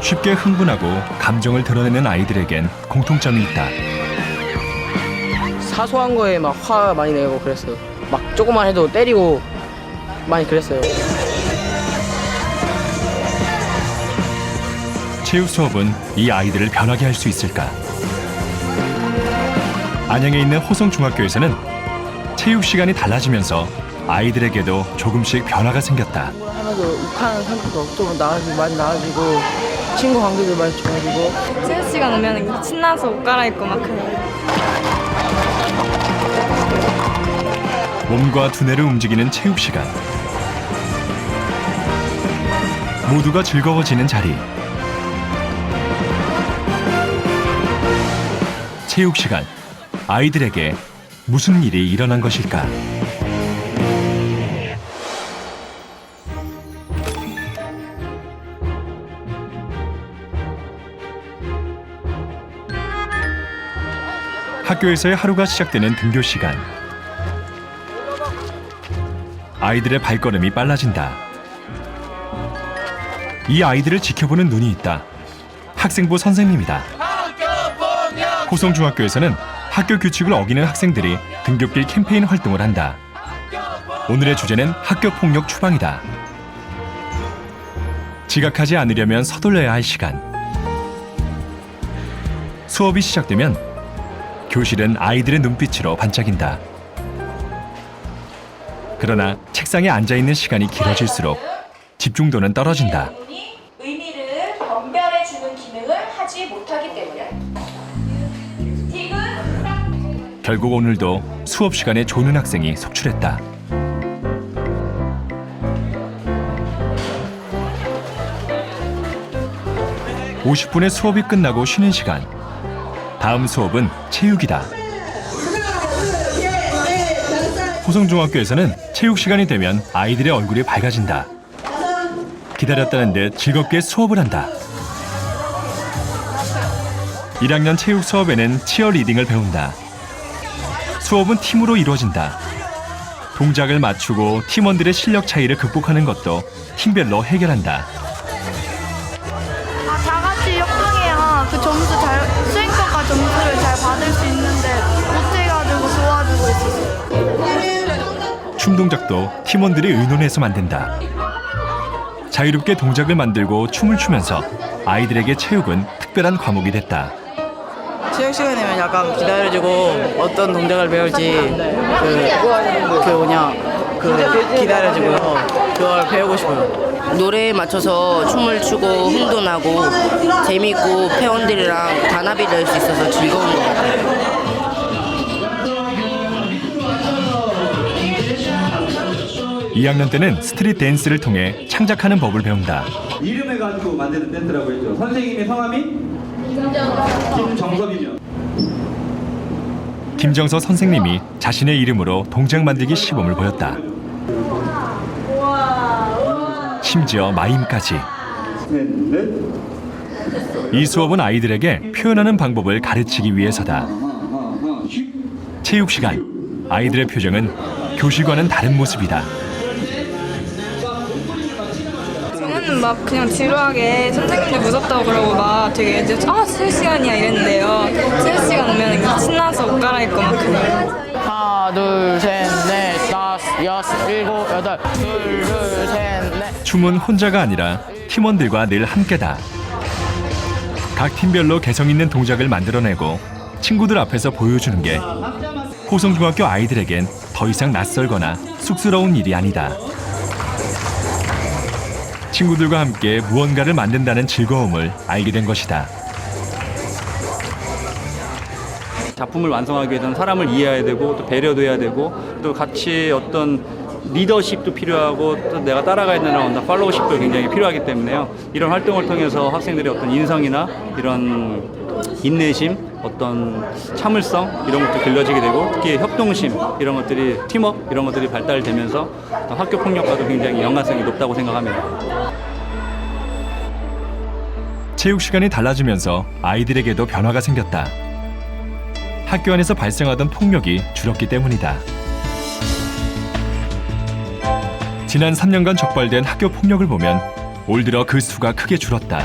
쉽게 흥분하고 감정을 드러내는 아이들에겐 공통점이 있다. 사소한 거에 막 화 많이 내고 그랬어요. 막 조금만 해도 때리고 많이 그랬어요. 체육 수업은 이 아이들을 변하게 할 수 있을까? 안양에 있는 호성중학교에서는 체육 시간이 달라지면서 아이들에게도 조금씩 변화가 생겼다. 하면서 욱하는 성격도 좀 나아지고 많이 나아지고 친구 관계도 많이 좋아지고. 체육 시간 오면 신나서 옷 갈아입고 막 그래요. 몸과 두뇌를 움직이는 체육 시간. 모두가 즐거워지는 자리. 체육 시간. 아이들에게 무슨 일이 일어난 것일까? 학교에서의 하루가 시작되는 등교 시간. 아이들의 발걸음이 빨라진다. 이 아이들을 지켜보는 눈이 있다. 학생부 선생님이다. 호성중학교에서는 학교 규칙을 어기는 학생들이 등굣길 캠페인 활동을 한다. 오늘의 주제는 학교폭력 추방이다. 지각하지 않으려면 서둘러야 할 시간. 수업이 시작되면 교실은 아이들의 눈빛으로 반짝인다. 그러나 책상에 앉아있는 시간이 길어질수록 집중도는 떨어진다. 의미를 변별해주는 기능을 하지 못하기 때문에 결국 오늘도 수업 시간에 조는 학생이 속출했다. (50분의) 수업이 끝나고 쉬는 시간. 다음 수업은 체육이다. 호성중학교에서는 체육 시간이 되면 아이들의 얼굴이 밝아진다. 기다렸다는 듯 즐겁게 수업을 한다. 1학년 체육 수업에는 치어리딩을 배운다. 수업은 팀으로 이루어진다. 동작을 맞추고 팀원들의 실력 차이를 극복하는 것도 팀별로 해결한다. 다 같이 협동해야 그 수행평가 점수를 잘 받을 수 있는데 못해가지고 도와주고 있었어요. 춤 동작도 팀원들이 의논해서 만든다. 자유롭게 동작을 만들고 춤을 추면서 아이들에게 체육은 특별한 과목이 됐다. 체육 시간이면 약간 기다려주고 어떤 동작을 배울지 기다려주고요. 그걸 배우고 싶어요. 노래에 맞춰서 춤을 추고 흥분하고 재밌고 회원들이랑 단합이 될 수 있어서 즐거운 것 같아요. 2학년 때는 스트릿 댄스를 통해 창작하는 법을 배운다. 이름을 가지고 만드는 댄스라고 했죠. 선생님의 성함이 김정섭이면 김정서 선생님이 자신의 이름으로 동작 만들기 시범을 보였다. 심지어 마임까지. 이 수업은 아이들에게 표현하는 방법을 가르치기 위해서다. 체육 시간. 아이들의 표정은 교실과는 다른 모습이다. 저는 막 그냥 지루하게 선생님들 무섭다고 그러고 막 되게 체육 시간이야 이랬는데요. 체육 시간 오면 신나서 옷 갈아입고 막 그래요. 하나, 둘, 셋, 넷, 다섯, 여섯, 일곱, 여덟, 둘, 셋, 넷. 춤은 혼자가 아니라 팀원들과 늘 함께다. 각 팀별로 개성 있는 동작을 만들어내고 친구들 앞에서 보여주는 게 호성중학교 아이들에겐 더 이상 낯설거나 쑥스러운 일이 아니다. 친구들과 함께 무언가를 만든다는 즐거움을 알게 된 것이다. 작품을 완성하기 위해서는 사람을 이해해야 되고 또 배려도 해야 되고 또 같이 어떤 리더십도 필요하고 또 내가 따라가야 되는 어떤 팔로우십도 굉장히 필요하기 때문에요. 이런 활동을 통해서 학생들의 어떤 인성이나 이런 인내심, 어떤 참을성 이런 것도 길러지게 되고 특히 협동심 이런 것들이 팀워크 이런 것들이 발달되면서 학교 폭력과도 굉장히 연관성이 높다고 생각합니다. 체육 시간이 달라지면서 아이들에게도 변화가 생겼다. 학교 안에서 발생하던 폭력이 줄었기 때문이다. 지난 3년간 적발된 학교 폭력을 보면 올 들어 그 수가 크게 줄었다.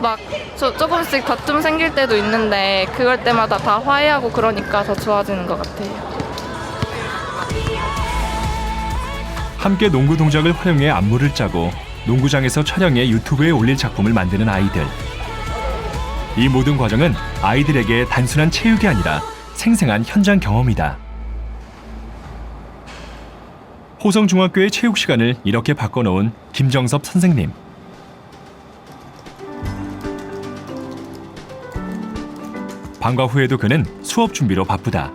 막 조금씩 다툼 생길 때도 있는데 그럴 때마다 다 화해하고 그러니까 더 좋아지는 것 같아요. 함께 농구 동작을 활용해 안무를 짜고 농구장에서 촬영해 유튜브에 올릴 작품을 만드는 아이들. 이 모든 과정은 아이들에게 단순한 체육이 아니라 생생한 현장 경험이다. 호성중학교의 체육 시간을 이렇게 바꿔놓은 김정섭 선생님. 방과 후에도 그는 수업 준비로 바쁘다.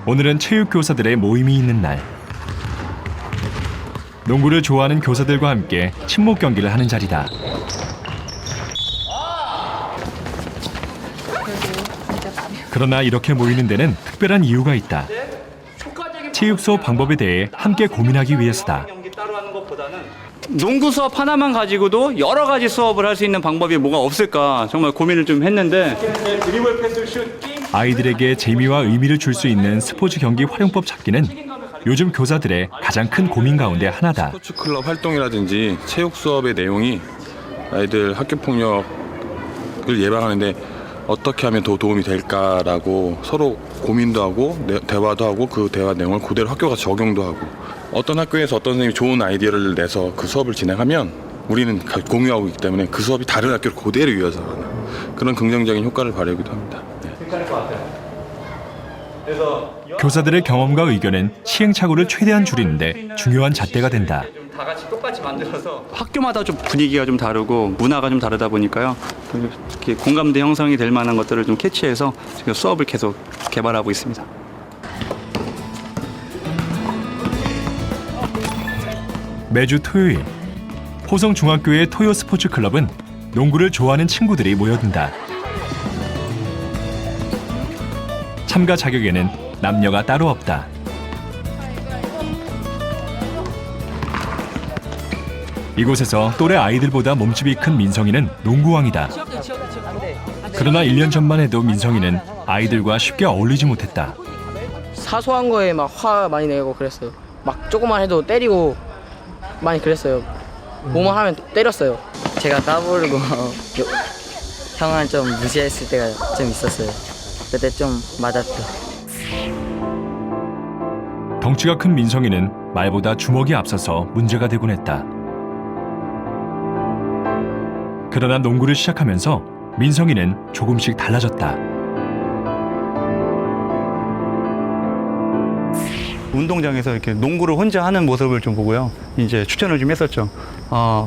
오늘은 체육 교사들의 모임이 있는 날. 농구를 좋아하는 교사들과 함께 친목 경기를 하는 자리다. 그러나 이렇게 모이는 데는 특별한 이유가 있다. 체육 수업 방법에 대해 함께 고민하기 위해서다. 농구 수업 하나만 가지고도 여러 가지 수업을 할 수 있는 방법이 뭐가 없을까 정말 고민을 좀 했는데 드리블, 패스, 슛, 게임 아이들에게 재미와 의미를 줄 수 있는 스포츠 경기 활용법 찾기는 요즘 교사들의 가장 큰 고민 가운데 하나다. 스포츠 클럽 활동이라든지 체육 수업의 내용이 아이들 학교 폭력을 예방하는데 어떻게 하면 더 도움이 될까라고 서로 고민도 하고 대화도 하고 그 대화 내용을 그대로 학교가 적용도 하고 어떤 학교에서 어떤 선생님이 좋은 아이디어를 내서 그 수업을 진행하면 우리는 공유하고 있기 때문에 그 수업이 다른 학교를 그대로 이어서 가는 그런 긍정적인 효과를 발휘하기도 합니다. 교사들의 경험과 의견은 시행착오를 최대한 줄이는데 중요한 잣대가 된다. 다 같이 똑같이 만들어서 학교마다 좀 분위기가 좀 다르고 문화가 좀 다르다 보니까요. 이렇게 공감대 형성이 될 만한 것들을 좀 캐치해서 지금 수업을 계속 개발하고 있습니다. 매주 토요일 호성중학교의 토요 스포츠 클럽은 농구를 좋아하는 친구들이 모여든다. 참가 자격에는 남녀가 따로 없다. 이곳에서 또래 아이들보다 몸집이 큰 민성이는 농구왕이다. 그러나 1년 전만 해도 민성이는 아이들과 쉽게 어울리지 못했다. 사소한 거에 막 화 많이 내고 그랬어요. 막 조금만 해도 때리고 많이 그랬어요. 뭐만 하면 때렸어요. 제가 까부르고 형은 좀 무시했을 때가 좀 있었어요. 그때 좀 맞았죠. 덩치가 큰 민성이는 말보다 주먹이 앞서서 문제가 되곤 했다. 그러나 농구를 시작하면서 민성이는 조금씩 달라졌다. 운동장에서 이렇게 농구를 혼자 하는 모습을 좀 보고요. 이제 추천을 좀 했었죠.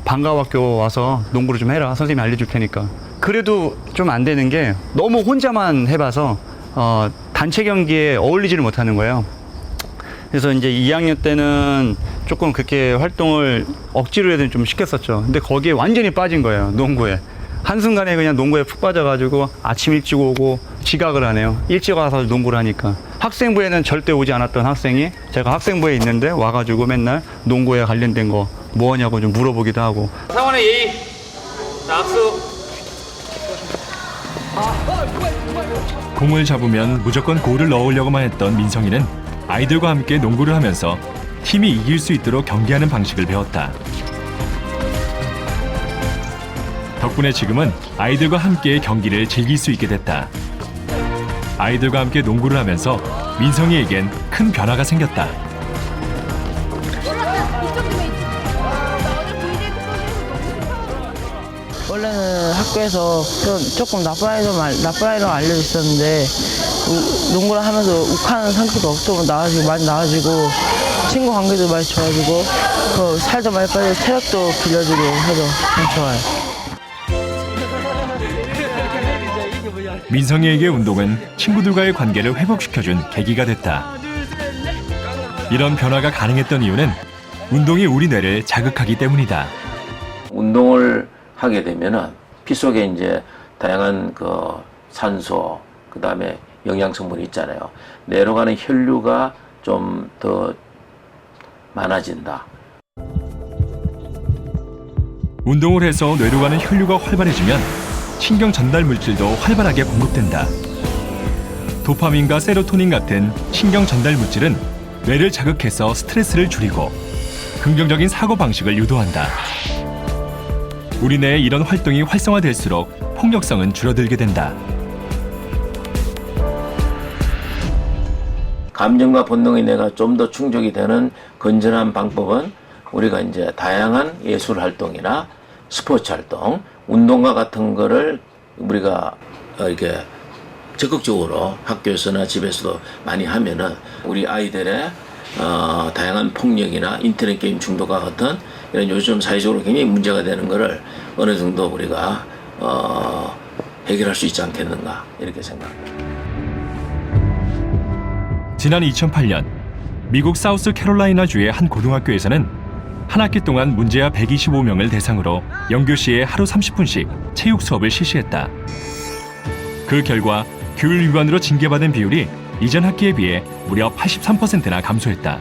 방과학교 와서 농구를 좀 해라. 선생님이 알려줄 테니까. 그래도 좀 안 되는 게 너무 혼자만 해봐서 단체 경기에 어울리지를 못하는 거예요. 그래서 이제 2학년 때는 조금 그렇게 활동을 억지로 해서 좀 시켰었죠. 근데 거기에 완전히 빠진 거예요. 농구에. 한순간에 그냥 농구에 푹 빠져가지고 아침 일찍 오고 지각을 하네요. 일찍 와서 농구를 하니까. 학생부에는 절대 오지 않았던 학생이 제가 학생부에 있는데 와가지고 맨날 농구에 관련된 거 뭐하냐고 좀 물어보기도 하고. 상원의 예의. 자, 악수. 공을 잡으면 무조건 골을 넣으려고만 했던 민성이는 아이들과 함께 농구를 하면서 팀이 이길 수 있도록 경기하는 방식을 배웠다. 덕분에 지금은 아이들과 함께 경기를 즐길 수 있게 됐다. 아이들과 함께 농구를 하면서 민성이에겐 큰 변화가 생겼다. 원래는 학교에서 조금 나쁜 아이로 알려져 있었는데 농구를 하면서 욱하는 성격도 좀 많이 나아지고 친구 관계도 많이 좋아지고 살도 많이 빠지고 체력도 길러지고 해서 참 좋아요. 민성이에게 운동은 친구들과의 관계를 회복시켜준 계기가 됐다. 이런 변화가 가능했던 이유는 운동이 우리 뇌를 자극하기 때문이다. 운동을 하게 되면은 피 속에 이제 다양한 산소, 그 다음에 영양 성분이 있잖아요. 뇌로 가는 혈류가 좀 더 많아진다. 운동을 해서 뇌로 가는 혈류가 활발해지면 신경 전달 물질도 활발하게 공급된다. 도파민과 세로토닌 같은 신경 전달 물질은 뇌를 자극해서 스트레스를 줄이고 긍정적인 사고 방식을 유도한다. 우리 뇌의 이런 활동이 활성화될수록 폭력성은 줄어들게 된다. 감정과 본능의 뇌가 좀 더 충족이 되는 건전한 방법은 우리가 이제 다양한 예술 활동이나 스포츠 활동, 운동과 같은 거를 우리가 이렇게 적극적으로 학교에서나 집에서도 많이 하면은 우리 아이들의 다양한 폭력이나 인터넷 게임 중독과 같은 이런 요즘 사회적으로 굉장히 문제가 되는 거를 어느 정도 우리가 해결할 수 있지 않겠는가 이렇게 생각합니다. 지난 2008년 미국 사우스캐롤라이나주의 한 고등학교에서는 한 학기 동안 문제아 125명을 대상으로 영교시에 하루 30분씩 체육 수업을 실시했다. 그 결과 규율 위반으로 징계받은 비율이 이전 학기에 비해 무려 83%나 감소했다.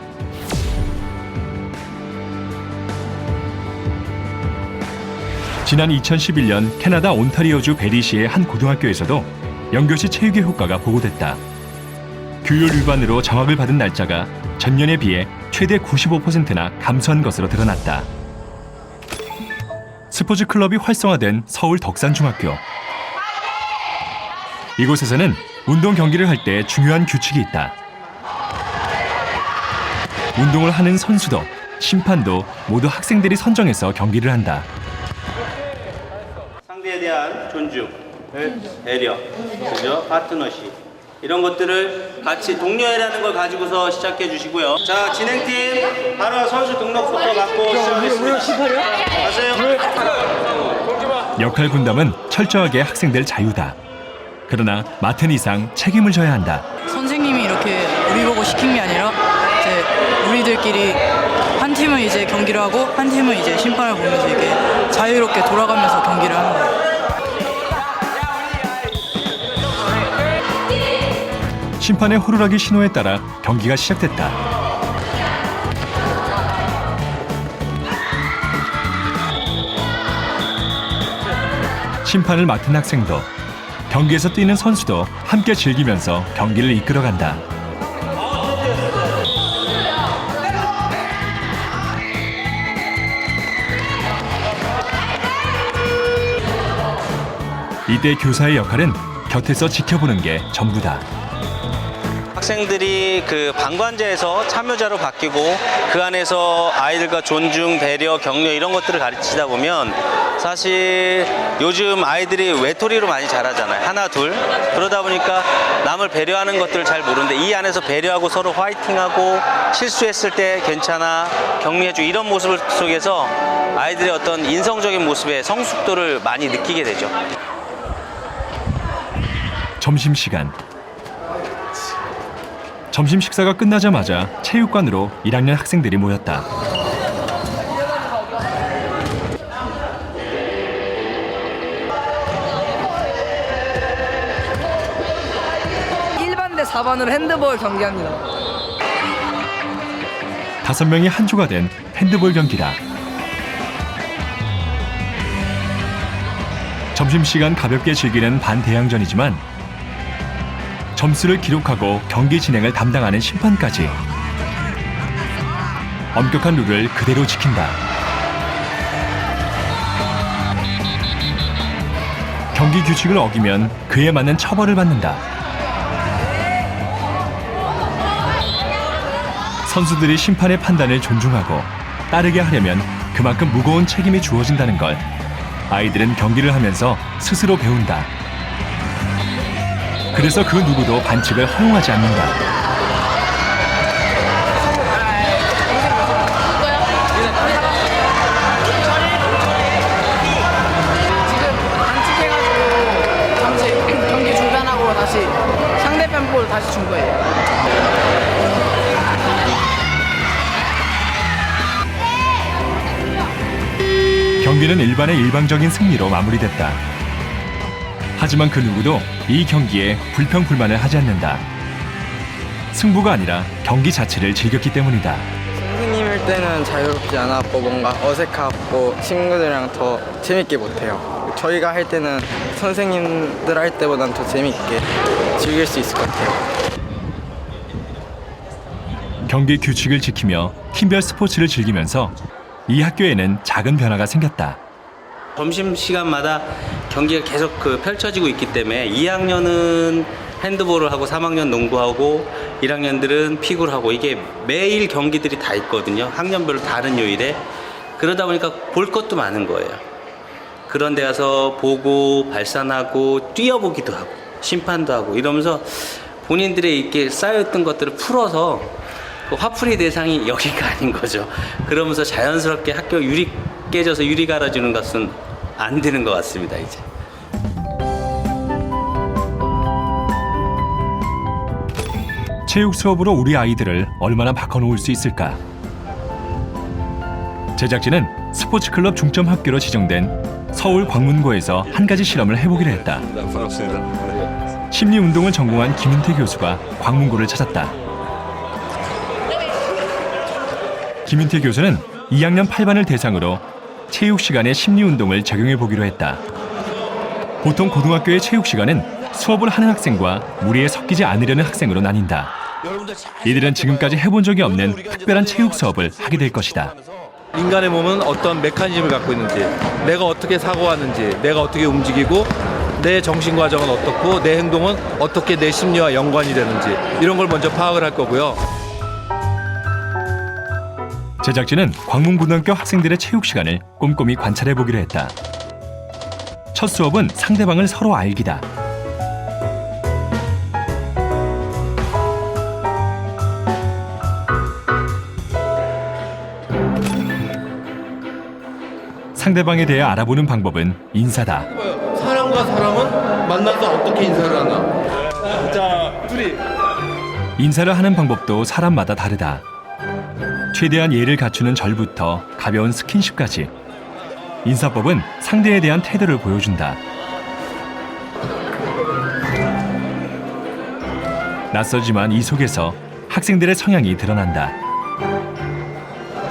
지난 2011년 캐나다 온타리오주 베리시의 한 고등학교에서도 영교시 체육의 효과가 보고됐다. 규율 위반으로 정학을 받은 날짜가 전년에 비해 최대 95%나 감소한 것으로 드러났다. 스포츠 클럽이 활성화된 서울 덕산중학교. 이곳에서는 운동 경기를 할 때 중요한 규칙이 있다. 운동을 하는 선수도 심판도 모두 학생들이 선정해서 경기를 한다. 상대에 대한 존중, 배려, 그죠? 파트너십 이런 것들을 같이 동료애라는 걸 가지고서 시작해 주시고요. 자, 진행팀 바로 선수 등록부터 받고 시작하겠습니다. 가세요. 역할 분담은 철저하게 학생들 자유다. 그러나 맡은 이상 책임을 져야 한다. 선생님이 이렇게 우리 보고 시킨 게 아니라 이제 우리들끼리 한 팀은 이제 경기를 하고 한 팀은 이제 심판을 보면서 이렇게 자유롭게 돌아가면서 경기를 하는 거예요. 심판의 호루라기 신호에 따라 경기가 시작됐다. 심판을 맡은 학생도 경기에서 뛰는 선수도 함께 즐기면서 경기를 이끌어간다. 이때 교사의 역할은 곁에서 지켜보는 게 전부다. 학생들이 그 방관자에서 참여자로 바뀌고 그 안에서 아이들과 존중, 배려, 격려 이런 것들을 가르치다 보면 사실 요즘 아이들이 외톨이로 많이 자라잖아요. 하나, 둘. 그러다 보니까 남을 배려하는 것들을 잘 모르는데 이 안에서 배려하고 서로 화이팅하고 실수했을 때 괜찮아, 격려해주고 이런 모습 속에서 아이들의 어떤 인성적인 모습의 성숙도를 많이 느끼게 되죠. 점심시간. 점심 식사가 끝나자마자 체육관으로 1학년 학생들이 모였다. 일반 대 4반으로 핸드볼 경기합니다. 5명이 한 조가 된 핸드볼 경기다. 점심시간 가볍게 즐기는 반대항전이지만 점수를 기록하고 경기 진행을 담당하는 심판까지 엄격한 룰을 그대로 지킨다. 경기 규칙을 어기면 그에 맞는 처벌을 받는다. 선수들이 심판의 판단을 존중하고 따르게 하려면 그만큼 무거운 책임이 주어진다는 걸 아이들은 경기를 하면서 스스로 배운다. 그래서 그 누구도 반칙을 허용하지 않는다. 지금 반칙해가지고 잠시 경기 중단하고 다시 상대편 볼 다시 준 거예요. 경기는 일반의 일방적인 승리로 마무리됐다. 하지만 그 누구도 이 경기에 불평불만을 하지 않는다. 승부가 아니라 경기 자체를 즐겼기 때문이다. 선생님일 때는 자유롭지 않았고 뭔가 어색하고 친구들이랑 더 재밌게 못해요. 저희가 할 때는 선생님들 할 때보다는 더 재밌게 즐길 수 있을 것 같아요. 경기 규칙을 지키며 팀별 스포츠를 즐기면서 이 학교에는 작은 변화가 생겼다. 점심시간마다 경기가 계속 펼쳐지고 있기 때문에 2학년은 핸드볼을 하고 3학년 농구하고 1학년들은 피구를 하고 이게 매일 경기들이 다 있거든요. 학년별로 다른 요일에. 그러다 보니까 볼 것도 많은 거예요. 그런 데 가서 보고 발산하고 뛰어보기도 하고 심판도 하고 이러면서 본인들의 이렇게 쌓여있던 것들을 풀어서 그 화풀이 대상이 여기가 아닌 거죠. 그러면서 자연스럽게 학교 유리 깨져서 유리 갈아주는 것은 안 되는 것 같습니다, 이제. 체육 수업으로 우리 아이들을 얼마나 바꿔놓을 수 있을까? 제작진은 스포츠클럽 중점 학교로 지정된 서울 광문고에서 한 가지 실험을 해보기로 했다. 심리운동을 전공한 김윤태 교수가 광문고를 찾았다. 김윤태 교수는 2학년 8반을 대상으로 체육 시간에 심리운동을 적용해 보기로 했다. 보통 고등학교의 체육 시간은 수업을 하는 학생과 무리에 섞이지 않으려는 학생으로 나뉜다. 이들은 지금까지 해본 적이 없는 특별한 체육 수업을 하게 될 것이다. 인간의 몸은 어떤 메커니즘을 갖고 있는지, 내가 어떻게 사고하는지, 내가 어떻게 움직이고 내 정신 과정은 어떻고 내 행동은 어떻게 내 심리와 연관이 되는지 이런 걸 먼저 파악을 할 거고요. 제작진은 광문고등학교 학생들의 체육 시간을 꼼꼼히 관찰해 보기로 했다. 첫 수업은 상대방을 서로 알기다. 상대방에 대해 알아보는 방법은 인사다. 사람과 사람은 만나서 어떻게 인사를 하나? 자, 둘이. 인사를 하는 방법도 사람마다 다르다. 최대한 예를 갖추는 절부터 가벼운 스킨십까지. 인사법은 상대에 대한 태도를 보여준다. 낯설지만 이 속에서 학생들의 성향이 드러난다.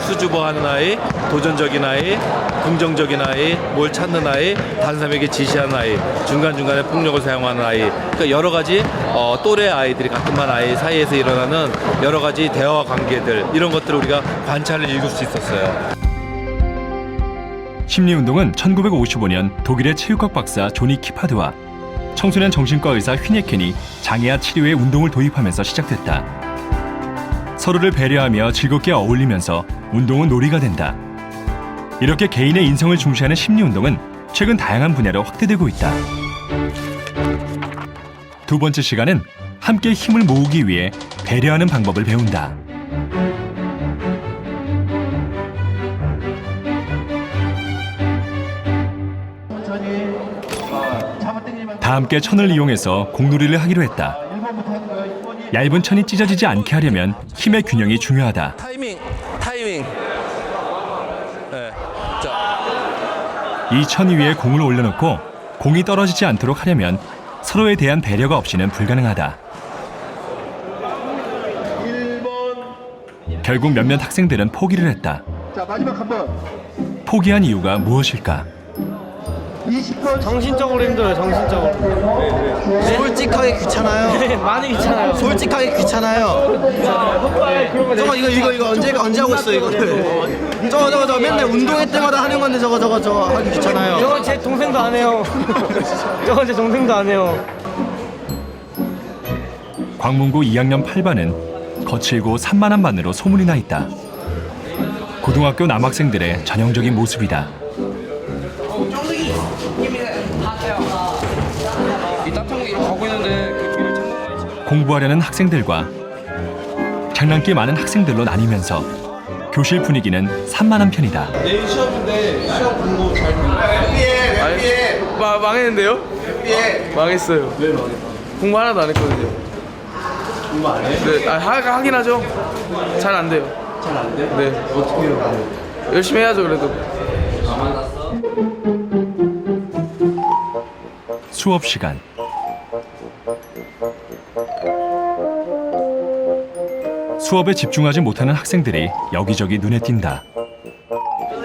수줍어하는 아이, 도전적인 아이, 긍정적인 아이, 뭘 찾는 아이, 다른 사람에게 지시하는 아이, 중간중간에 폭력을 사용하는 아이. 그러니까 여러 가지 또래 아이들이 같은 반 아이 사이에서 일어나는 여러 가지 대화 관계들, 이런 것들을 우리가 관찰을 읽을 수 있었어요. 심리운동은 1955년 독일의 체육학 박사 조니 키파드와 청소년 정신과 의사 휘네켄이 장애아 치료에 운동을 도입하면서 시작됐다. 서로를 배려하며 즐겁게 어울리면서 운동은 놀이가 된다. 이렇게 개인의 인성을 중시하는 심리운동은 최근 다양한 분야로 확대되고 있다. 두 번째 시간은 함께 힘을 모으기 위해 배려하는 방법을 배운다. 다 함께 천을 이용해서 공놀이를 하기로 했다. 얇은 천이 찢어지지 않게 하려면 힘의 균형이 중요하다. 타이밍. 네. 이 천 위에 공을 올려놓고 공이 떨어지지 않도록 하려면 서로에 대한 배려가 없이는 불가능하다. 결국 몇몇 학생들은 포기를 했다. 자, 마지막 한 번. 포기한 이유가 무엇일까? 정신적으로 힘들어요, 정신적으로. 솔직하게 귀찮아요. 네, 많이 귀찮아요. 솔직하게 귀찮아요. 저거 이거 언제 하고 있어 이거를. 저거 맨날 운동회 때마다 하는 건데 저거 하기 귀찮아요. 이거 제 동생도 안 해요. 저거 제 동생도 안 해요. 광문고 2학년 8반은 거칠고 산만한 반으로 소문이 나 있다. 고등학교 남학생들의 전형적인 모습이다. 공부하려는 학생들과 장난기 많은 학생들로 나뉘면서 교실 분위기는 산만한 편이다. 내일 시험인데 시험 공부 잘 망했는데요? 망했어요. 왜 망했어? 공부 하나도 안 했거든요. 공부 안 해? 네, 하긴 하죠. 잘 안 돼요. 잘 안 돼? 네. 어떻게 해요? 열심히 해야죠, 그래도. 수업 시간. 수업에 집중하지 못하는 학생들이 여기저기 눈에 띈다.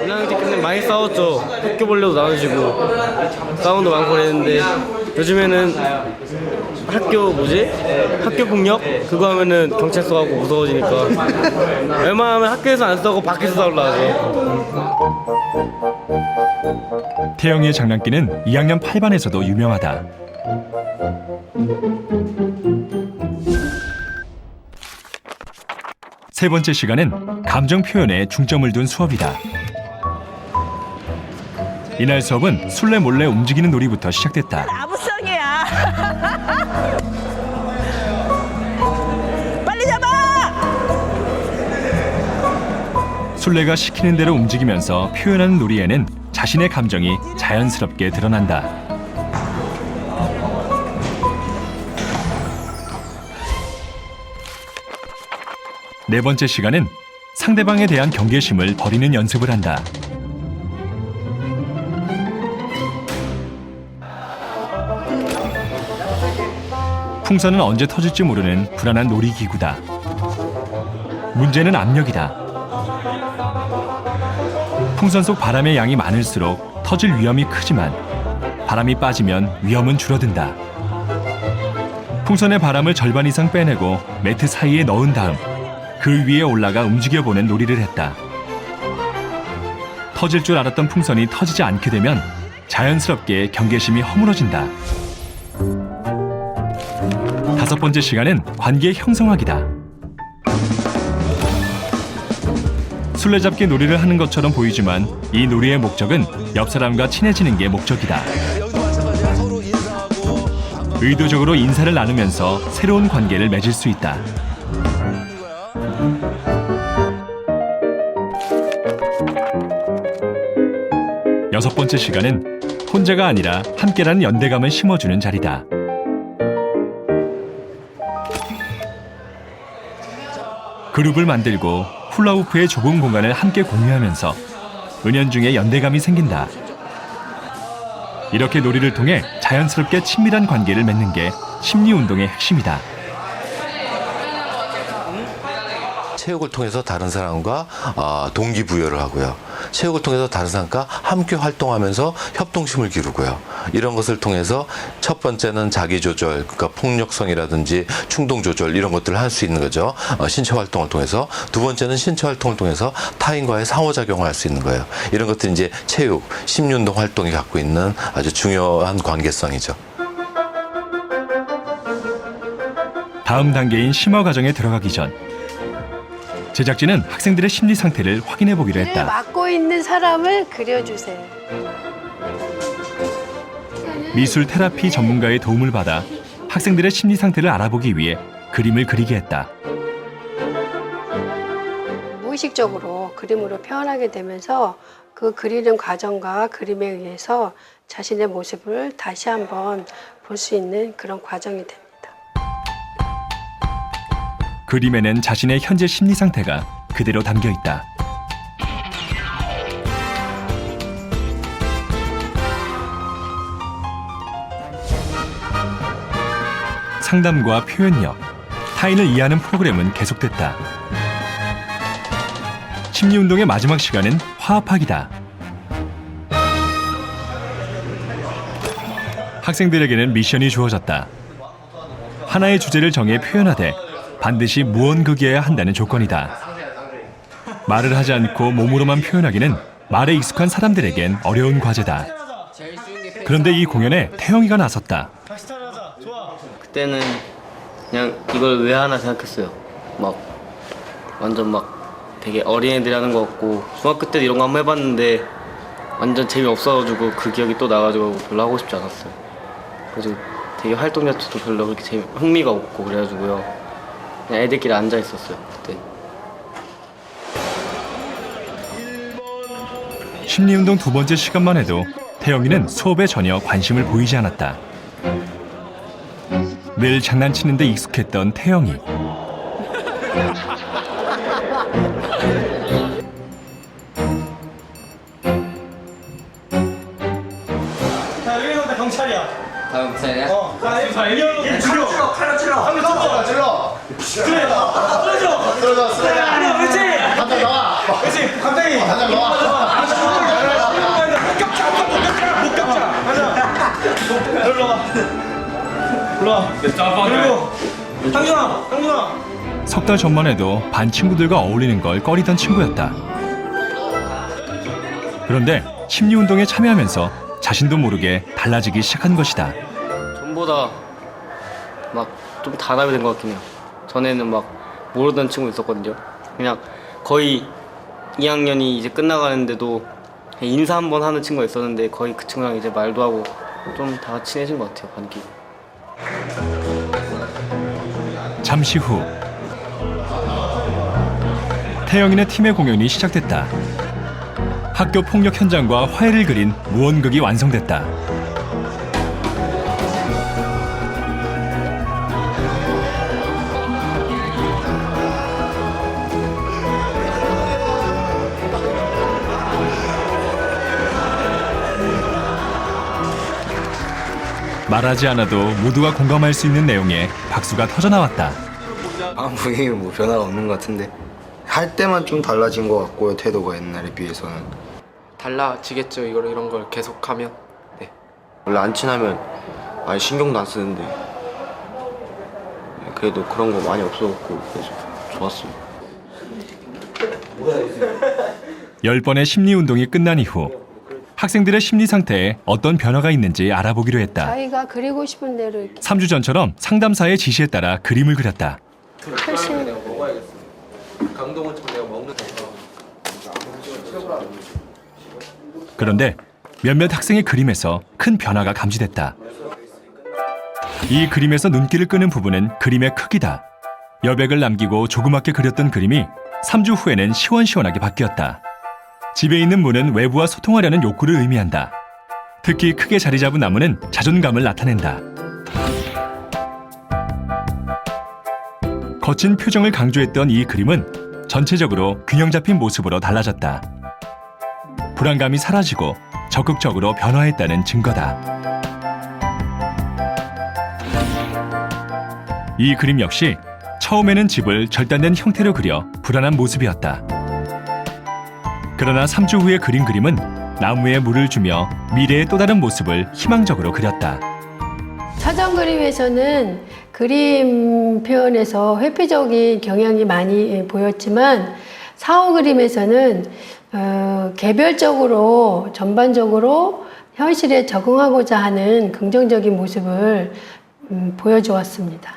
운항지 끝내 많이 많이 싸웠죠. 학교 벌레도 나눠지고 싸움도 많고 그랬는데 요즘에는 학교 폭력 그거 하면은 경찰서 가고 무서워지니까 웬만하면 학교에서 안 싸우고 밖에서 싸우려 하죠. 태영이의 장난기는 2학년 8반에서도 유명하다. 세 번째 시간은 감정 표현에 중점을 둔 수업이다. 이날 수업은 술래 몰래 움직이는 놀이부터 시작됐다. 아부성이야. 빨리 잡아! 술래가 시키는 대로 움직이면서 표현하는 놀이에는 자신의 감정이 자연스럽게 드러난다. 네 번째 시간은 상대방에 대한 경계심을 버리는 연습을 한다. 풍선은 언제 터질지 모르는 불안한 놀이기구다. 문제는 압력이다. 풍선 속 바람의 양이 많을수록 터질 위험이 크지만 바람이 빠지면 위험은 줄어든다. 풍선의 바람을 절반 이상 빼내고 매트 사이에 넣은 다음 그 위에 올라가 움직여보는 놀이를 했다. 터질 줄 알았던 풍선이 터지지 않게 되면 자연스럽게 경계심이 허물어진다. 다섯 번째 시간은 관계 형성하기다. 술래잡기 놀이를 하는 것처럼 보이지만 이 놀이의 목적은 옆 사람과 친해지는 게 목적이다. 의도적으로 인사를 나누면서 새로운 관계를 맺을 수 있다. 여섯 번째 시간은 혼자가 아니라 함께라는 연대감을 심어주는 자리다. 그룹을 만들고 훌라후프의 좁은 공간을 함께 공유하면서 은연중에 연대감이 생긴다. 이렇게 놀이를 통해 자연스럽게 친밀한 관계를 맺는 게 심리운동의 핵심이다. 체육을 통해서 다른 사람과 동기부여를 하고요. 체육을 통해서 다른 사람과 함께 활동하면서 협동심을 기르고요. 이런 것을 통해서 첫 번째는 자기조절, 그러니까 폭력성이라든지 충동조절 이런 것들을 할 수 있는 거죠. 신체 활동을 통해서. 두 번째는 신체 활동을 통해서 타인과의 상호작용을 할 수 있는 거예요. 이런 것들이 이제 체육, 심리운동 활동이 갖고 있는 아주 중요한 관계성이죠. 다음 단계인 심화 과정에 들어가기 전 제작진은 학생들의 심리 상태를 확인해 보기로 했다. 맡고 있는 사람을 그려주세요. 미술 테라피 전문가의 도움을 받아 학생들의 심리 상태를 알아보기 위해 그림을 그리게 했다. 무의식적으로 그림으로 표현하게 되면서 그 그리는 과정과 그림에 의해서 자신의 모습을 다시 한번 볼 수 있는 그런 과정이 됩니다. 그림에는 자신의 현재 심리 상태가 그대로 담겨 있다. 상담과 표현력, 타인을 이해하는 프로그램은 계속됐다. 심리운동의 마지막 시간은 화합하기다. 학생들에게는 미션이 주어졌다. 하나의 주제를 정해 표현하되 반드시 무언극이어야 한다는 조건이다. 말을 하지 않고 몸으로만 표현하기는 말에 익숙한 사람들에겐 어려운 과제다. 그런데 이 공연에 태영이가 나섰다. 그때는 그냥 이걸 왜 하나 생각했어요. 막 완전 막 되게 어린애들이 하는 것 같고 중학교 때도 이런 거 한번 해봤는데 완전 재미없어가지고 그 기억이 또 나가지고 별로 하고 싶지 않았어요. 그래서 되게 활동 자체도 별로 그렇게 흥미가 없고 그래가지고요. 그냥 애들끼리 앉아 있었어요 그때. 심리운동 두 번째 시간만 해도 태영이는 수업에 전혀 관심을 보이지 않았다. 늘 장난치는 데 익숙했던 태영이. 자 여기 온다 경찰이야. 경찰이야? 칼로 찔러. 그래. 쓰러져. 아니야, 그렇지. 한장 나와. 그렇지. 갑자기. 한장 나와. 석 달 전만 해도 반 친구들과 어울리는 걸 꺼리던 친구였다. 그런데 심리운동에 참여하면서 자신도 모르게 달라지기 시작한 것이다. 전보다 막 좀 단합이 된 것 같긴 해요. 전에는 막 모르던 친구 있었거든요. 그냥 거의 2학년이 이제 끝나가는데도 그냥 인사 한번 하는 친구가 있었는데 거의 그 친구랑 이제 말도 하고 좀 다 친해진 것 같아요, 반기. 잠시 후 태영이네 팀의 공연이 시작됐다. 학교 폭력 현장과 화해를 그린 무언극이 완성됐다. 말하지 않아도 모두가 공감할 수 있는 내용에 박수가 터져나왔다. 분위기는 뭐 변화가 없는 것 같은데 할 때만 좀 달라진 것 같고요. 태도가 옛날에 비해서는 달라지겠죠. 이런 걸 계속하면. 네. 원래 안 친하면 아예 신경도 안 쓰는데 그래도 그런 거 많이 없어졌고 그래서 좋았어요. 10번의 심리운동이 끝난 이후 학생들의 심리 상태에 어떤 변화가 있는지 알아보기로 했다. 자기가 그리고 싶은 대로 이렇게 3주 전처럼 상담사의 지시에 따라 그림을 그렸다. 그런데 몇몇 학생의 그림에서 큰 변화가 감지됐다. 이 그림에서 눈길을 끄는 부분은 그림의 크기다. 여백을 남기고 조그맣게 그렸던 그림이 3주 후에는 시원시원하게 바뀌었다. 집에 있는 문은 외부와 소통하려는 욕구를 의미한다. 특히 크게 자리 잡은 나무는 자존감을 나타낸다. 거친 표정을 강조했던 이 그림은 전체적으로 균형 잡힌 모습으로 달라졌다. 불안감이 사라지고 적극적으로 변화했다는 증거다. 이 그림 역시 처음에는 집을 절단된 형태로 그려 불안한 모습이었다. 그러나 3주 후에 그린 그림은 나무에 물을 주며 미래의 또 다른 모습을 희망적으로 그렸다. 사전 그림에서는 그림 표현에서 회피적인 경향이 많이 보였지만 사후 그림에서는 개별적으로 전반적으로 현실에 적응하고자 하는 긍정적인 모습을 보여주었습니다.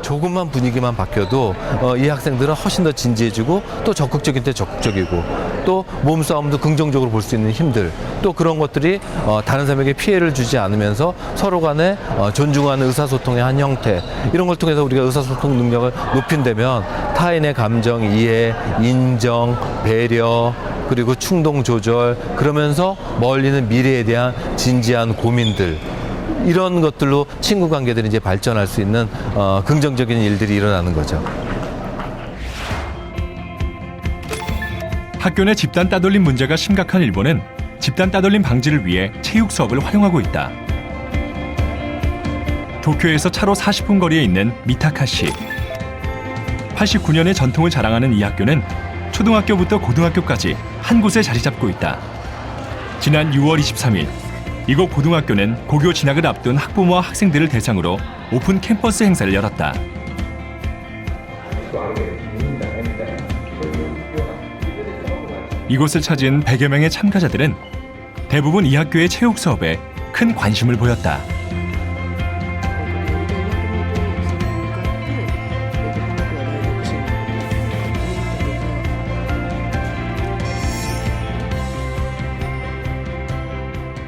조금만 분위기만 바뀌어도 이 학생들은 훨씬 더 진지해지고 또 적극적일 때 적극적이고 또 몸싸움도 긍정적으로 볼 수 있는 힘들 또 그런 것들이 다른 사람에게 피해를 주지 않으면서 서로 간에 존중하는 의사소통의 한 형태 이런 걸 통해서 우리가 의사소통 능력을 높인다면 타인의 감정 이해, 인정, 배려 그리고 충동 조절 그러면서 멀리는 미래에 대한 진지한 고민들 이런 것들로 친구 관계들이 이제 발전할 수 있는 긍정적인 일들이 일어나는 거죠. 학교 내 집단 따돌림 문제가 심각한 일본은 집단 따돌림 방지를 위해 체육 수업을 활용하고 있다. 도쿄에서 차로 40분 거리에 있는 미타카시. 89년의 전통을 자랑하는 이 학교는 초등학교부터 고등학교까지 한 곳에 자리 잡고 있다. 지난 6월 23일 이곳 고등학교는 고교 진학을 앞둔 학부모와 학생들을 대상으로 오픈 캠퍼스 행사를 열었다. 이곳을 찾은 100여 명의 참가자들은 대부분 이 학교의 체육 수업에 큰 관심을 보였다.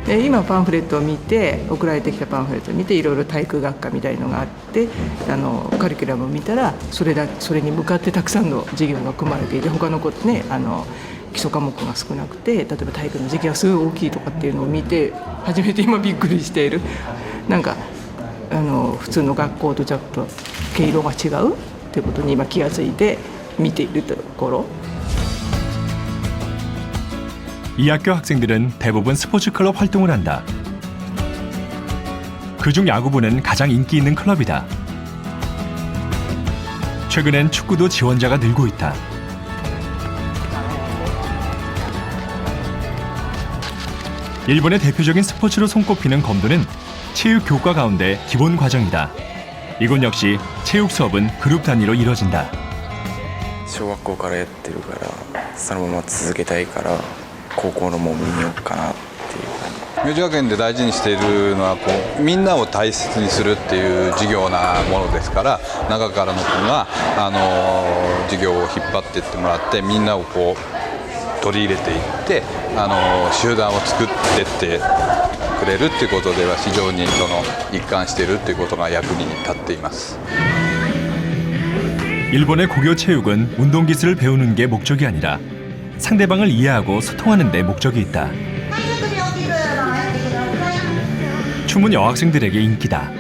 今パンフレットを見て送られてきたパンフレットを見ていろいろ体育学科みたいのがあってカリキュラムを見たらそれに向かってたくさんの授業が組まれていて他のことね基礎科目が少なくて例えば体育の授業がすごい大きいとかっていうのを見て初めて今びっくりしているなんか普通の学校とちょっと毛色が違うっていうことに今気がついて見ているところ。 이 학교 학생들은 대부분 스포츠 클럽 활동을 한다. 그중 야구부는 가장 인기 있는 클럽이다. 최근엔 축구도 지원자가 늘고 있다. 일본의 대표적인 스포츠로 손꼽히는 검도는 체육 교과 가운데 기본 과정이다. 이곳 역시 체육 수업은 그룹 단위로 이뤄진다. 小学校からやってるからそのまま続けたいから高校のも見ようかなっていう感じ。明治学園で大事にしているのはこうみんなを大切にするっていう授業なものですから、中からの子が授業を引っ張っていってもらってみんなをこう取り入れていって集団を作っていってくれるっていうことでは非常にその一貫しているっていうことが役に立っています。 일본의 고교 체육은 운동 기술을 배우는 게 목적이 아니라 상대방을 이해하고 소통하는 데 목적이 있다. 춤은 여학생들에게 인기다.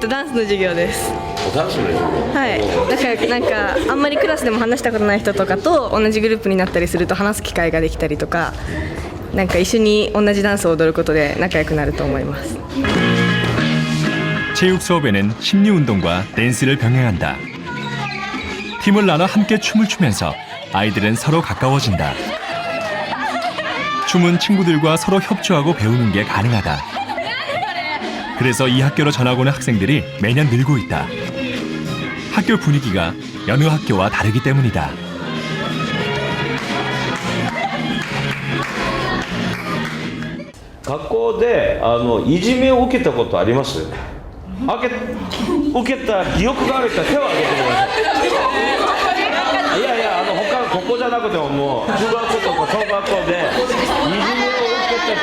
ダンスの授業です。ダンスの授業。はい。だからなんかあんまりクラスでも話したことない人とかと同じグループになったりすると話す機会ができたりとか、なんか一緒に同じダンスを踊ることで仲良くなると思います。 체육 수업에는 심리 운동과 댄스를 병행한다. 팀을 나눠 함께 춤을 추면서 아이들은 서로 가까워진다. 춤은 친구들과 서로 협조하고 배우는 게 가능하다. 그래서 이 학교로 전학 오는 학생들이 매년 늘고 있다. 학교 분위기가 여느 학교와 다르기 때문이다. 学校でいじめを受けたことあります？受けた記憶がある人は手を挙げてください。いやいや他ここじゃなくてももう中学校とか小学校でいじめを受け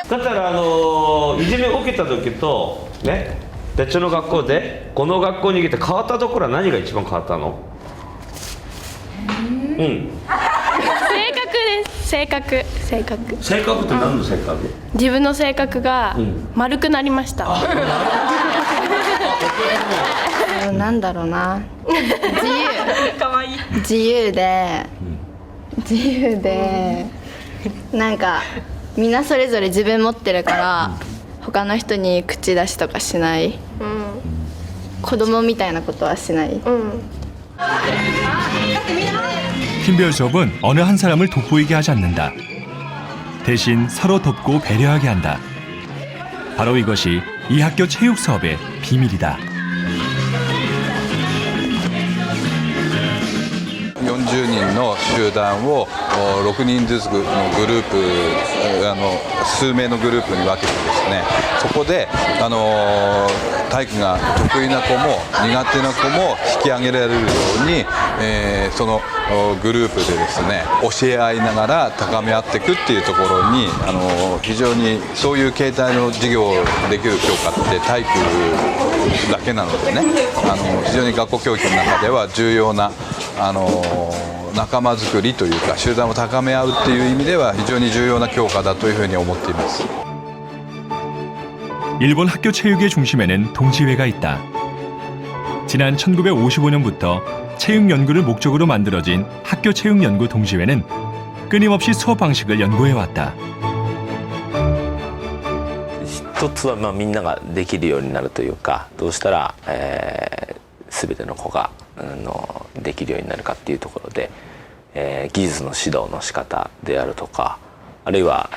た。だったらいじめを受けた時とね別の学校でこの学校に来て変わったところは何が一番変わったの？うん。 性格性格って何の性格？自分の性格が丸くなりました。なんだろうな。自由でなんかみんなそれぞれ自分持ってるから他の人に口出しとかしない。子供みたいなことはしない。 팀별 수업은 어느 한 사람을 돋보이게 하지 않는다. 대신 서로 돕고 배려하게 한다. 바로 이것이 이 학교 체육 수업의 비밀이다. 40人の集団を6人ずつのグループ数名のグループに分けてですね、そこで体育が得意な子も苦手な子も引き上げられるように、そのグループでですね教え合いながら高め合っていくっていうところに非常にそういう形態の授業をできる教科って体育だけなのでね非常に学校教育の中では重要な仲間づくりというか集団を高め合うっていう意味では非常に重要な教科だというふうに思っています。 일본 학교 체육의 중심에는 동지회가 있다. 지난 1955년부터 체육 연구를 목적으로 만들어진 학교 체육 연구 동지회는 끊임없이 수업 방식을 연구해 왔다. 一つはみんなができるようになるというか、どうしたら全ての子ができるようになるかっていうところで、技術の指導の仕方であるとか、あるいは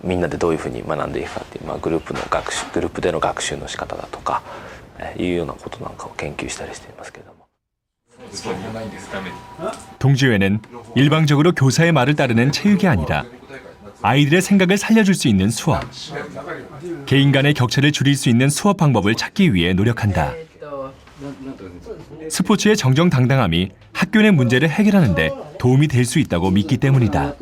みんなでどういうふうに学んでいくかっていうグループでの学習の仕方だとかいうようなことなんかを研究したりしていますけれども。 동지회는 일방적으로 교사의 말을 따르는 체육이 아니라 아이들의 생각을 살려줄 수 있는 수업, 개인 간의 격차를 줄일 수 있는 수업 방법을 찾기 위해 노력한다. 스포츠의 정정당당함이 학교 내 문제를 해결하는 데 도움이 될 수 있다고 믿기 때문이다.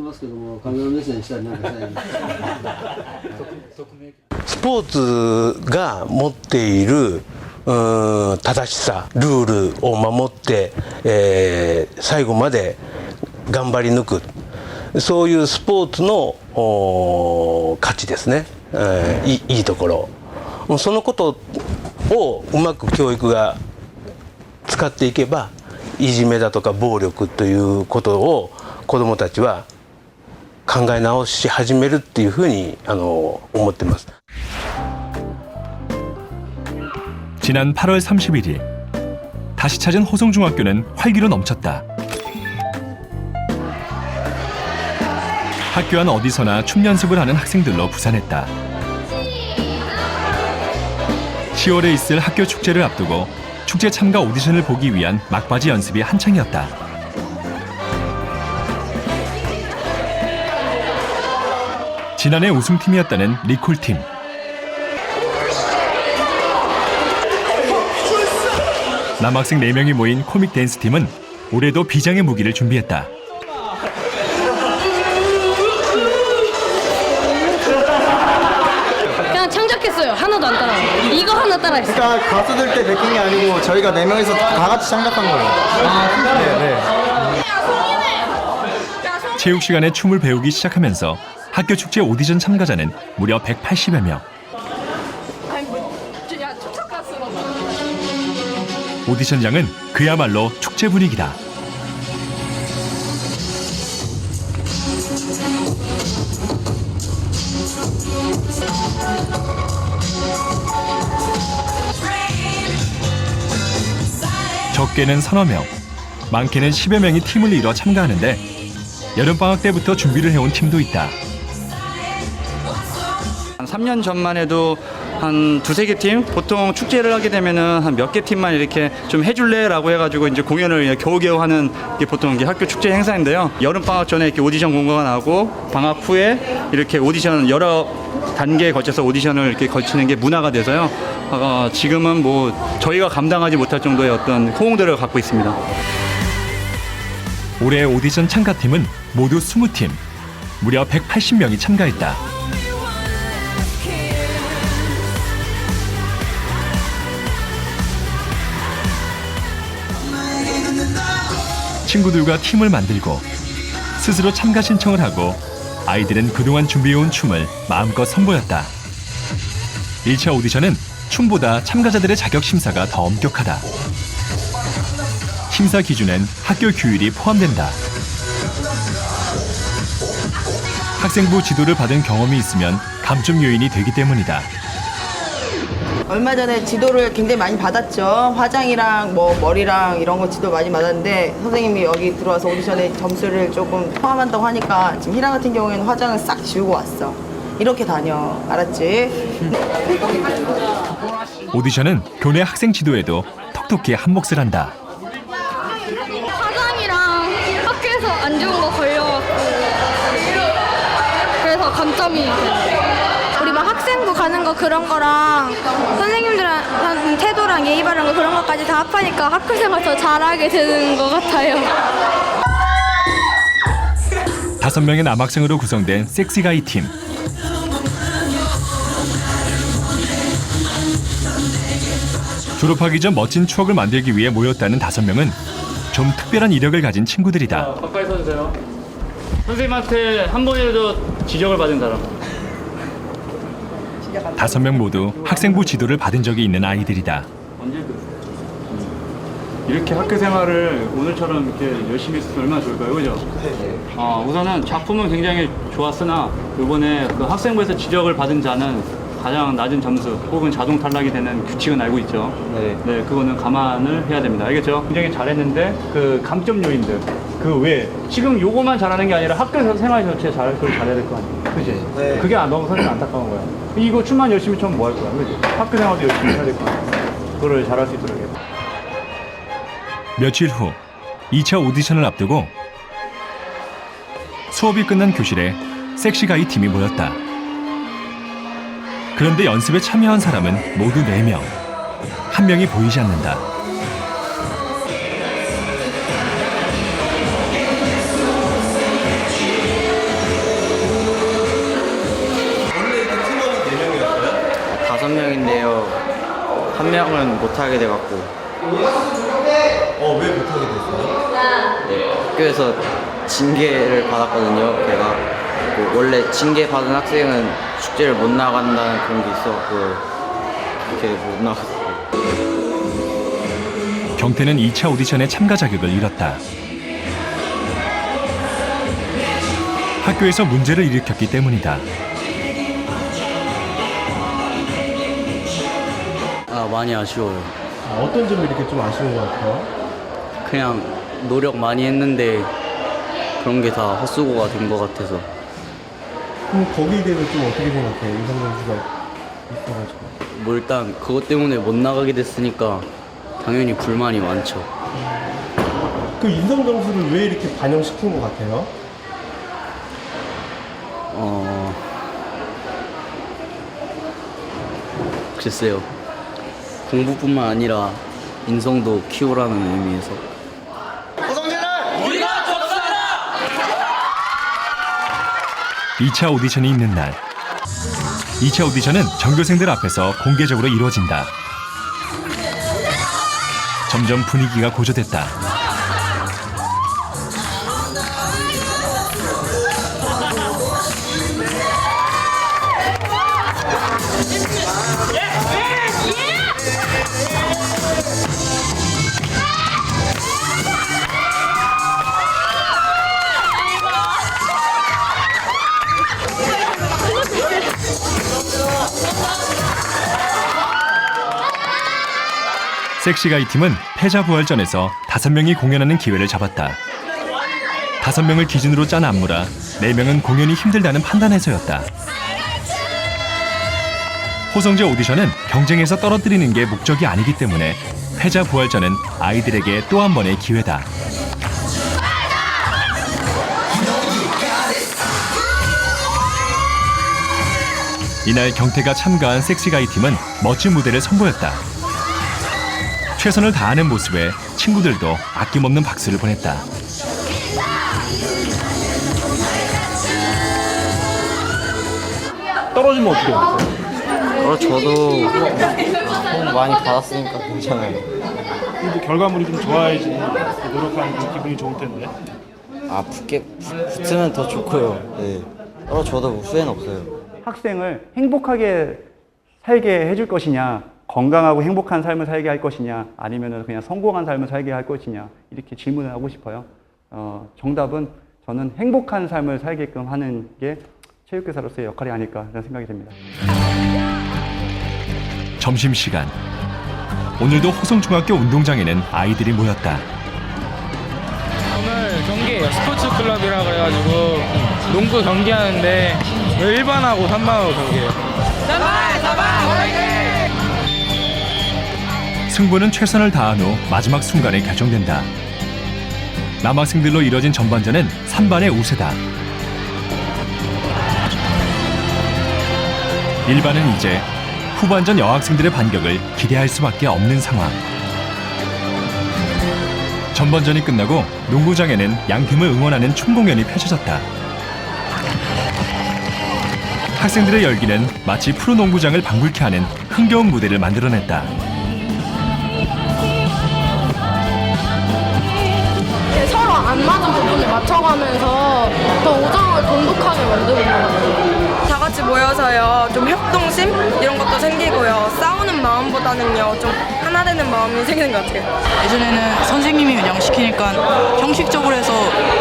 スポーツが持っている正しさ、ルールを守って、最後まで頑張り抜く、そういうスポーツの価値ですね、いいところ、そのことをうまく教育が使っていけば、いじめだとか暴力ということを子どもたちは考え直し始めるっていうふうに思ってます。 지난 8월 31일 다시 찾은 호송중학교는 활기로 넘쳤다. 학교 안 어디서나 춤 연습을 하는 학생들로 부산했다. 10월에 있을 학교 축제를 앞두고 축제 참가 오디션을 보기 위한 막바지 연습이 한창이었다. 지난해 우승팀이었다는 리콜팀. 남학생 4명이 모인 코믹 댄스팀은 올해도 비장의 무기를 준비했다. 그냥 창작했어요. 하나도 안 따라. 이거 하나 따라했어요. 그러니까 가수들 때 베낀 게 아니고 저희가 4명이서 다 같이 창작한 거예요. 체육 시간에 춤을 배우기 시작하면서 학교 축제 오디션 참가자는 무려 180여 명. 오디션장은 그야말로 축제 분위기다. 적게는 서너 명, 많게는 10여 명이 팀을 이뤄 참가하는데 여름방학 때부터 준비를 해온 팀도 있다. 3년 전만 해도 한 2-3개 팀? 보통 축제를 하게 되면은 한 몇 개 팀만 이렇게 좀 해줄래? 라고 해가지고 이제 공연을 겨우겨우 하는 게 보통 이게 학교 축제 행사인데요. 여름방학 전에 이렇게 오디션 공고가 나오고 방학 후에 이렇게 오디션 여러 단계에 걸쳐서 오디션을 이렇게 걸치는 게 문화가 돼서요. 지금은 뭐 저희가 감당하지 못할 정도의 어떤 호응들을 갖고 있습니다. 올해 오디션 참가팀은 모두 20팀, 무려 180명이 참가했다. 친구들과 팀을 만들고 스스로 참가 신청을 하고 아이들은 그동안 준비해온 춤을 마음껏 선보였다. 1차 오디션은 춤보다 참가자들의 자격 심사가 더 엄격하다. 심사 기준엔 학교 규율이 포함된다. 학생부 지도를 받은 경험이 있으면 감점 요인이 되기 때문이다. 얼마 전에 지도를 굉장히 많이 받았죠. 화장이랑 뭐 머리랑 이런 거 지도 많이 받았는데 선생님이 여기 들어와서 오디션에 점수를 조금 포함한다고 하니까 지금 희랑 같은 경우에는 화장을 싹 지우고 왔어. 이렇게 다녀. 알았지? 오디션은 교내 학생 지도에도 톡톡히 한몫을 한다. 화장이랑 학교에서 안 좋은 거 걸려갖고 그래서 감점이 됐어요. 우리 막 학생부 가는 거 그런 거랑 선생님들한 태도랑 예의 바른 거 그런 것까지 다 합하니까 학교 생활 더 잘하게 되는 것 같아요. 5명의 남학생으로 구성된 섹시가이 팀. 졸업하기 전 멋진 추억을 만들기 위해 모였다는 5명은 좀 특별한 이력을 가진 친구들이다. 가까이 서주세요. 선생님한테 한 번이라도 지적을 받은 사람. 5명 모두 학생부 지도를 받은 적이 있는 아이들이다. 언제 그랬어요? 이렇게 학교 생활을 오늘처럼 이렇게 열심히 했으면 얼마나 좋을까요, 그죠? 우선은 작품은 굉장히 좋았으나 이번에 그 학생부에서 지적을 받은 자는 가장 낮은 점수 혹은 자동 탈락이 되는 규칙은 알고 있죠. 네, 그거는 감안을 해야 됩니다. 알겠죠? 굉장히 잘했는데 그 감점 요인들 그 외에 지금 요거만 잘하는 게 아니라 학교 생활 전체 잘해야 될 거 아니에요, 그지? 네. 그게 너무 사실 안타까운 거야. 이거 춤만 열심히 추면 뭐 할 거야, 그지? 학교 생활도 열심히 해야 될 거 아니야. 그거를 잘할 수 있도록 해요. 며칠 후 2차 오디션을 앞두고 수업이 끝난 교실에 섹시가이 팀이 모였다. 그런데 연습에 참여한 사람은 모두 4명. 한 명이 보이지 않는다. 다섯 명인데요. 한 명은 못하게 돼갖고. 왜 못하게 됐어요? 네, 학교에서 징계를 받았거든요. 걔가 뭐 원래 징계 받은 학생은 축제를 못 나간다는 그런 게 있어갖고 이렇게 못 나갔어요. 경태는 2차 오디션의 참가 자격을 잃었다. 학교에서 문제를 일으켰기 때문이다. 많이 아쉬워요. 어떤 점이 이렇게 좀 아쉬운 것 같아요? 그냥 노력 많이 했는데 그런 게 다 헛수고가 된 것 같아서. 그럼 거기에 대해서 좀 어떻게 생각해? 인성 점수가 있어가지고. 뭐 일단 그것 때문에 못 나가게 됐으니까 당연히 불만이 많죠. 그 인성 점수를 왜 이렇게 반영시킨 것 같아요? 글쎄요. 공부뿐만 아니라 인성도 키우라는 의미에서. 2차 오디션이 있는 날. 2차 오디션은 전교생들 앞에서 공개적으로 이루어진다. 점점 분위기가 고조됐다. 섹시가이 팀은 패자부활전에서 5명이 공연하는 기회를 잡았다. 5명을 기준으로 짠 안무라 4명은 공연이 힘들다는 판단에서였다. 호성제 오디션은 경쟁에서 떨어뜨리는 게 목적이 아니기 때문에 패자부활전은 아이들에게 또 한 번의 기회다. 이날 경태가 참가한 섹시가이 팀은 멋진 무대를 선보였다. 최선을 다하는 모습에 친구들도 아낌없는 박수를 보냈다. 떨어지면 어떻게 해요? 저도 돈 많이 받았으니까 괜찮아요. 근데 결과물이 좀 좋아야지 노력하는 게 기분이 좋을 텐데. 붙으면 더 좋고요. 네. 저도 후회는 없어요. 학생을 행복하게 살게 해줄 것이냐, 건강하고 행복한 삶을 살게 할 것이냐, 아니면 그냥 성공한 삶을 살게 할 것이냐, 이렇게 질문을 하고 싶어요. 정답은 저는 행복한 삶을 살게끔 하는 게 체육교사로서의 역할이 아닐까 라는 생각이 듭니다. 점심시간. 오늘도 호성중학교 운동장에는 아이들이 모였다. 오늘 경기예요. 스포츠 클럽이라 그래가지고 농구 경기하는데 1반하고 3반하고 경기해요. 3반! 승부는 최선을 다한 후 마지막 순간에 결정된다. 남학생들로 이뤄진 전반전은 3반의 우세다. 1반은 이제 후반전 여학생들의 반격을 기대할 수밖에 없는 상황. 전반전이 끝나고 농구장에는 양팀을 응원하는 춤공연이 펼쳐졌다. 학생들의 열기는 마치 프로농구장을 방불케 하는 흥겨운 무대를 만들어냈다. 서로 안 맞은 부분을 맞춰가면서 더 우정을 돈독하게 만드는 것 같아요. 다 같이 모여서요. 좀 협동심 이런 것도 생기고요. 싸우는 마음보다는요. 좀 하나 되는 마음이 생기는 것 같아요. 예전에는 선생님이 그냥 시키니까 형식적으로 해서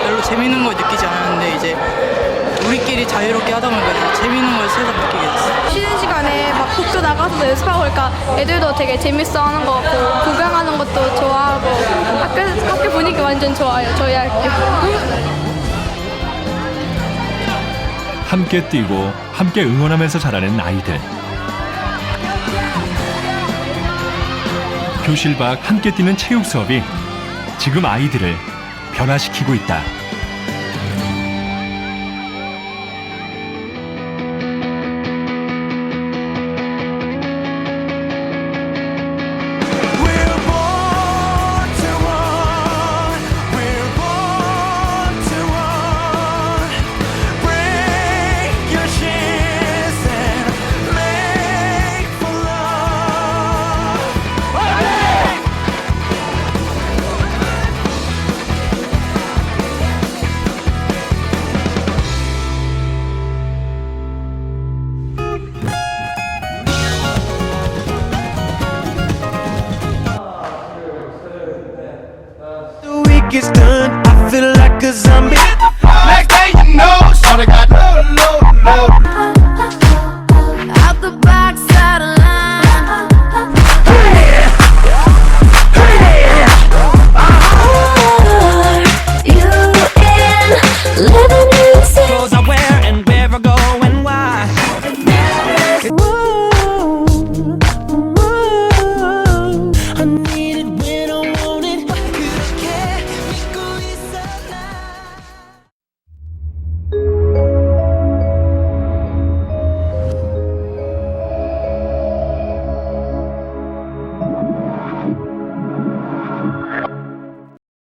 별로 재밌는 걸 느끼지 않았는데 이제 우리끼리 자유롭게 하다 보니까 재밌는 걸 새삼 느끼게 됐어요. 쉬는 시간에 막 학교 나가서 연습하고 그러니까 애들도 되게 재밌어 하는 것 같고 구경하는 것도 좋아하고 학교 분위기 완전 좋아요. 저희 학교. 함께 뛰고 함께 응원하면서 자라는 아이들. 교실 밖 함께 뛰는 체육 수업이 지금 아이들을 변화시키고 있다. Gets done, I feel like a zombie.